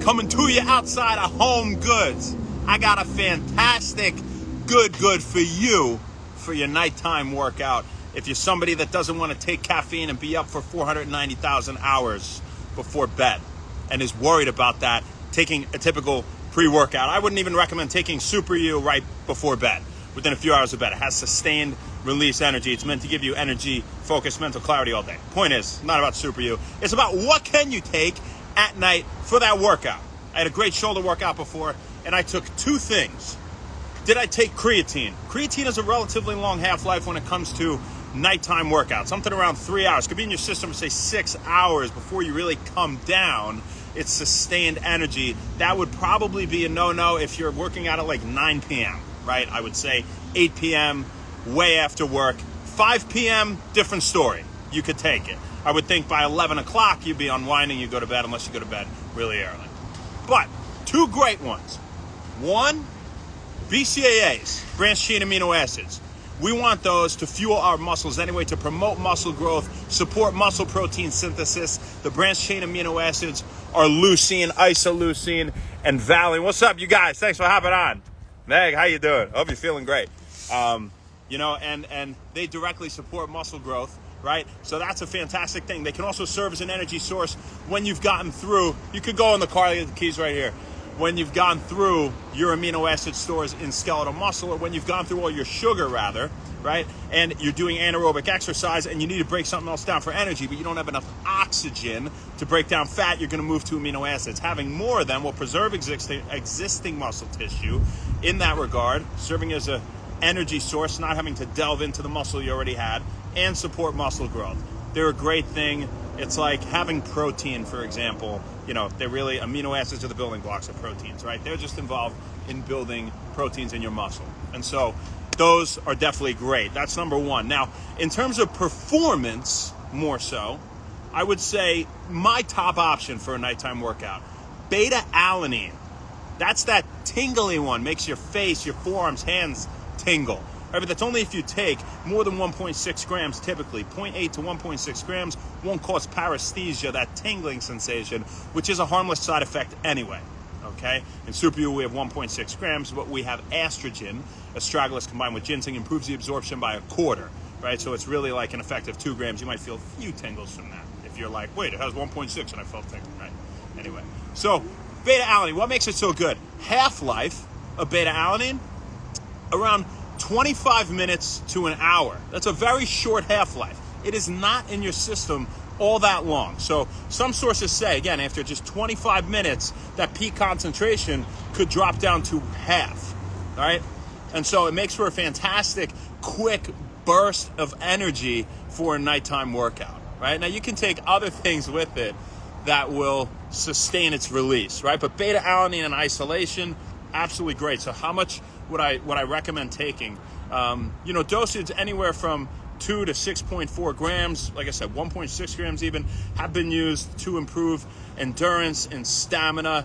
coming to you outside of Home Goods. I got a fantastic good for you for your nighttime workout. If you're somebody that doesn't want to take caffeine and be up for 490,000 hours before bed and is worried about that, taking a typical pre-workout, I wouldn't even recommend taking Super U right before bed, within a few hours of bed. It has sustained release energy. It's meant to give you energy, focus, mental clarity all day. Point is, not about Super U. It's about what can you take at night for that workout. I had a great shoulder workout before, and I took two things. Did I take creatine? Creatine has a relatively long half-life when it comes to nighttime workouts, something around 3 hours. Could be in your system for, say, 6 hours before you really come down. It's sustained energy. That would probably be a no-no if you're working out at like 9 p.m., right? I would say 8 p.m., way after work. 5 p.m., different story. You could take it. I would think by 11 o'clock, you'd be unwinding, you go to bed, unless you go to bed really early. But two great ones. One, BCAAs, branched chain amino acids. We want those to fuel our muscles anyway, to promote muscle growth, support muscle protein synthesis. The branched chain amino acids are leucine, isoleucine, and valine. What's up, you guys? Thanks for hopping on. Meg, how you doing? Hope you're feeling great. And they directly support muscle growth, right? So that's a fantastic thing. They can also serve as an energy source when you've gotten through. You could go in the car, the keys right here. When you've gone through your amino acid stores in skeletal muscle, or when you've gone through all your sugar, rather, right? And you're doing anaerobic exercise and you need to break something else down for energy, but you don't have enough oxygen to break down fat, you're going to move to amino acids. Having more of them will preserve existing muscle tissue in that regard, serving as an energy source, not having to delve into the muscle you already had, and support muscle growth. They're a great thing. It's like having protein, for example. They're really, amino acids are the building blocks of proteins, right? They're just involved in building proteins in your muscle. And so those are definitely great. That's number one. Now, in terms of performance, more so, I would say my top option for a nighttime workout, beta-alanine. That's that tingly one, makes your face, your forearms, hands tingle. Right, but that's only if you take more than 1.6 grams typically. 0.8 to 1.6 grams won't cause paresthesia, that tingling sensation, which is a harmless side effect anyway, okay? In Super U, we have 1.6 grams, but we have estrogen. Astragalus combined with ginseng improves the absorption by a quarter, right? So it's really like an effective 2 grams. You might feel a few tingles from that. If you're like, wait, it has 1.6 and I felt tingling, right? Anyway, so beta-alanine, what makes it so good? Half-life of beta-alanine, around 25 minutes to an hour. That's a very short half-life. It is not in your system all that long. So some sources say, again, after just 25 minutes, that peak concentration could drop down to half, all right? And so it makes for a fantastic, quick burst of energy for a nighttime workout, right? Now, you can take other things with it that will sustain its release, right? But beta-alanine in isolation, absolutely great. So how much would I recommend taking? Dosage anywhere from 2 to 6.4 grams. Like I said, 1.6 grams even have been used to improve endurance and stamina,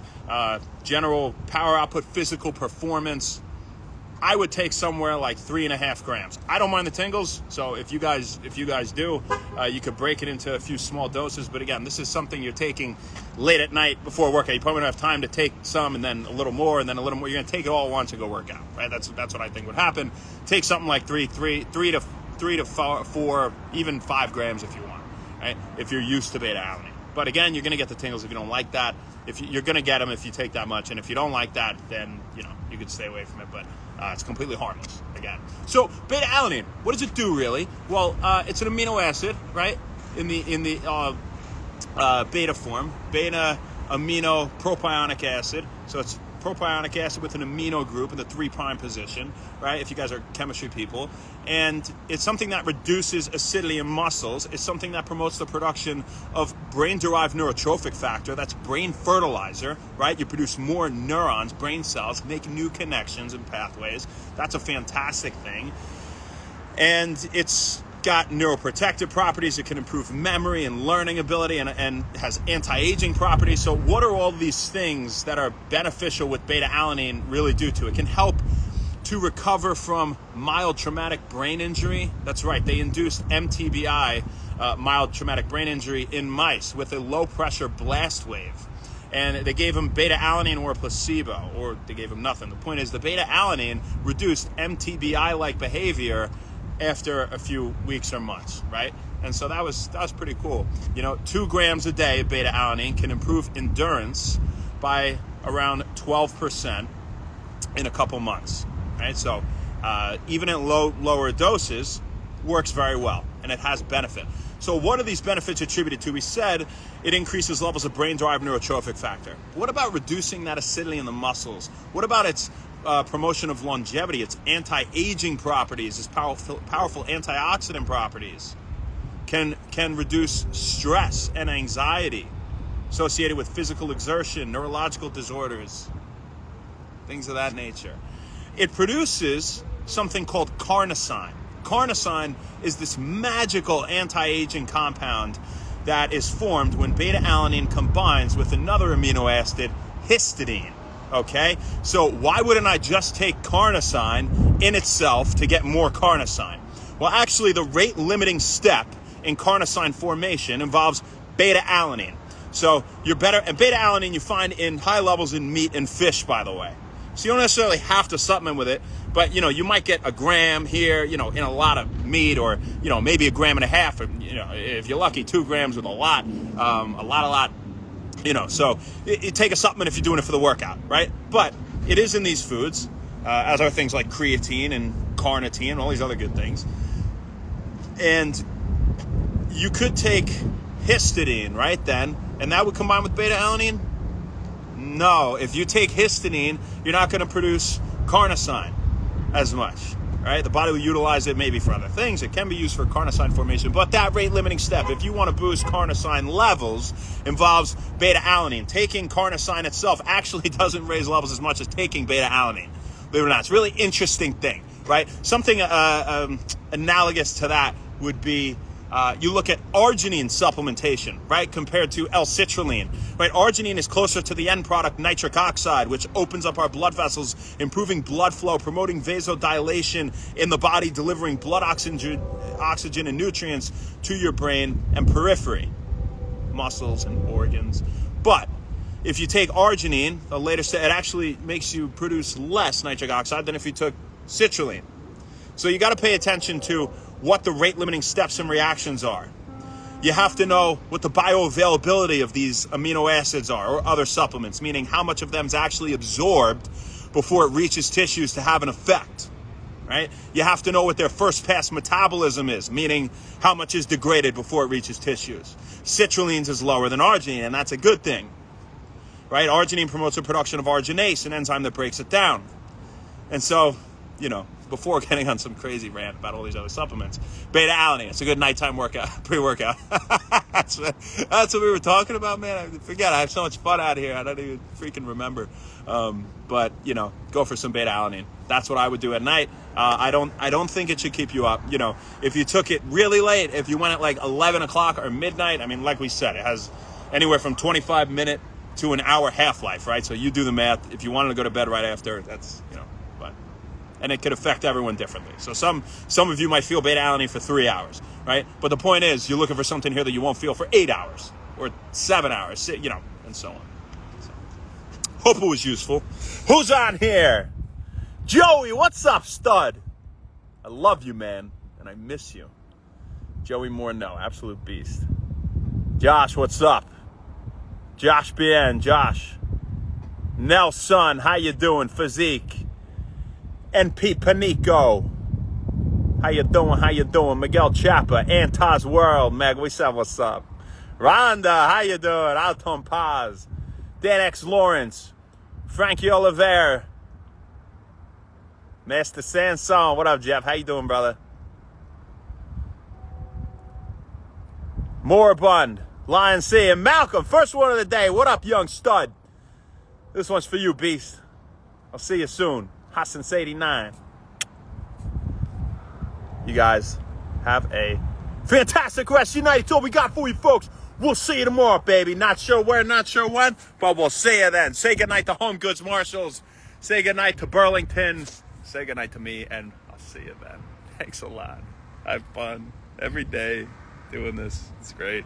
general power output, physical performance. I would take somewhere like 3.5 grams. I don't mind the tingles, so if you guys do, you could break it into a few small doses. But again, this is something you're taking late at night before workout. You probably don't have time to take some and then a little more and then a little more. You're gonna take it all at once and go work out, right? That's what I think would happen. Take something like 3 to 4, even 5 grams if you want, right? If you're used to beta-alanine. But again, you're gonna get the tingles if you don't like that. You're gonna get them if you take that much, and if you don't like that, then you could stay away from it. But it's completely harmless, again. So beta-alanine, what does it do really? Well, it's an amino acid, right? In the beta form, beta amino propionic acid. So it's propionic acid with an amino group in the 3' position, right? If you guys are chemistry people. And it's something that reduces acidity in muscles. It's something that promotes the production of brain-derived neurotrophic factor. That's brain fertilizer, right? You produce more neurons, brain cells, make new connections and pathways. That's a fantastic thing. And it's got neuroprotective properties. It can improve memory and learning ability and has anti-aging properties. So what are all these things that are beneficial with beta-alanine really do to it? It can help to recover from mild traumatic brain injury. That's right, they induced MTBI, mild traumatic brain injury, in mice with a low pressure blast wave. and they gave him beta-alanine or a placebo, or they gave him nothing. The point is the beta-alanine reduced MTBI-like behavior after a few weeks or months, right? And so that was pretty cool. 2 grams a day of beta-alanine can improve endurance by around 12% in a couple months, right? So even at lower doses, works very well, and it has benefit. So what are these benefits attributed to? We said it increases levels of brain-derived neurotrophic factor. What about reducing that acidity in the muscles? What about its promotion of longevity, its anti-aging properties, its powerful antioxidant properties? Can reduce stress and anxiety associated with physical exertion, neurological disorders, things of that nature. It produces something called carnosine. Carnosine is this magical anti-aging compound that is formed when beta-alanine combines with another amino acid, histidine. Okay? So why wouldn't I just take carnosine in itself to get more carnosine? Well, actually, the rate-limiting step in carnosine formation involves beta-alanine. So and beta-alanine you find in high levels in meat and fish, by the way. So you don't necessarily have to supplement with it, but you might get a gram here, in a lot of meat, or maybe a gram and a half, or if you're lucky, 2 grams with a lot. So you take a supplement if you're doing it for the workout, right? But it is in these foods, as are things like creatine and carnitine, and all these other good things. And you could take histidine, right, then, and that would combine with beta-alanine? No, if you take histidine, you're not going to produce carnosine as much, right? The body will utilize it maybe for other things. It can be used for carnosine formation, but that rate-limiting step, if you want to boost carnosine levels, involves beta-alanine. Taking carnosine itself actually doesn't raise levels as much as taking beta-alanine. Believe it or not, it's a really interesting thing, right? Something analogous to that would be you look at arginine supplementation, right, compared to L-citrulline, right? Arginine is closer to the end product, nitric oxide, which opens up our blood vessels, improving blood flow, promoting vasodilation in the body, delivering blood oxygen and nutrients to your brain and periphery, muscles and organs. But if you take arginine, the later step, it actually makes you produce less nitric oxide than if you took citrulline. So you got to pay attention to what the rate-limiting steps and reactions are. You have to know what the bioavailability of these amino acids are, or other supplements, meaning how much of them is actually absorbed before it reaches tissues to have an effect, right? You have to know what their first-pass metabolism is, meaning how much is degraded before it reaches tissues. Citrulline's is lower than arginine, and that's a good thing, right? Arginine promotes the production of arginase, an enzyme that breaks it down. And so, before getting on some crazy rant about all these other supplements, beta-alanine, it's a good nighttime workout, pre-workout. That's what we were talking about, man. I forget, I have so much fun out here, I don't even freaking remember. But go for some beta-alanine. That's what I would do at night. I don't think it should keep you up. If you took it really late, if you went at like 11 o'clock or midnight, I mean, like we said, it has anywhere from 25-minute to an hour half-life, right? So you do the math. If you wanted to go to bed right after, that's, and it could affect everyone differently. So some of you might feel beta-alanine for 3 hours, right? But the point is, you're looking for something here that you won't feel for 8 hours or 7 hours, and so on. So, hope it was useful. Who's on here? Joey, what's up, stud? I love you, man, and I miss you. Joey Morneau, absolute beast. Josh, what's up? Josh BN, Josh. Nelson, how you doing? Physique. NP Panico. How you doing? Miguel Chapa, Antas World, Meg, we said what's up. Rhonda, how you doing? Alton Paz. Dan X Lawrence. Frankie Oliver. Master Sanson, what up, Jeff? How you doing, brother? Moribund, Lion C, and Malcolm, first one of the day. What up, young stud? This one's for you, beast. I'll see you soon. Hassan's 89. You guys have a fantastic rest of your night. It's all we got for you, folks. We'll see you tomorrow, baby. Not sure where, not sure when, but we'll see you then. Say goodnight to Home Goods Marshalls. Say goodnight to Burlington. Say goodnight to me, and I'll see you then. Thanks a lot. I have fun every day doing this. It's great.